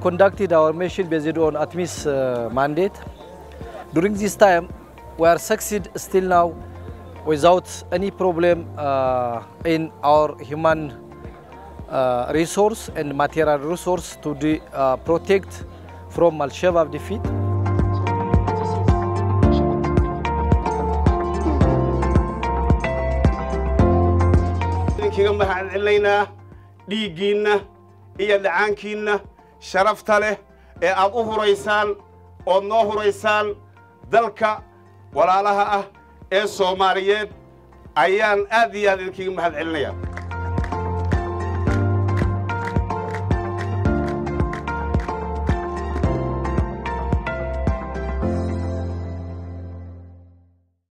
conducted our mission based on ATMIS mandate. During this time, we are succeed still now without any problem in our human resource and material resource to protect from Al-Shabaab defeat. كيما علينا ديجينا إيا دعانكينا شرفت له أبوه رئيسان ونوه رئيسان دلك ولا لها الصوماليين أيان آدي هذه كيما علينا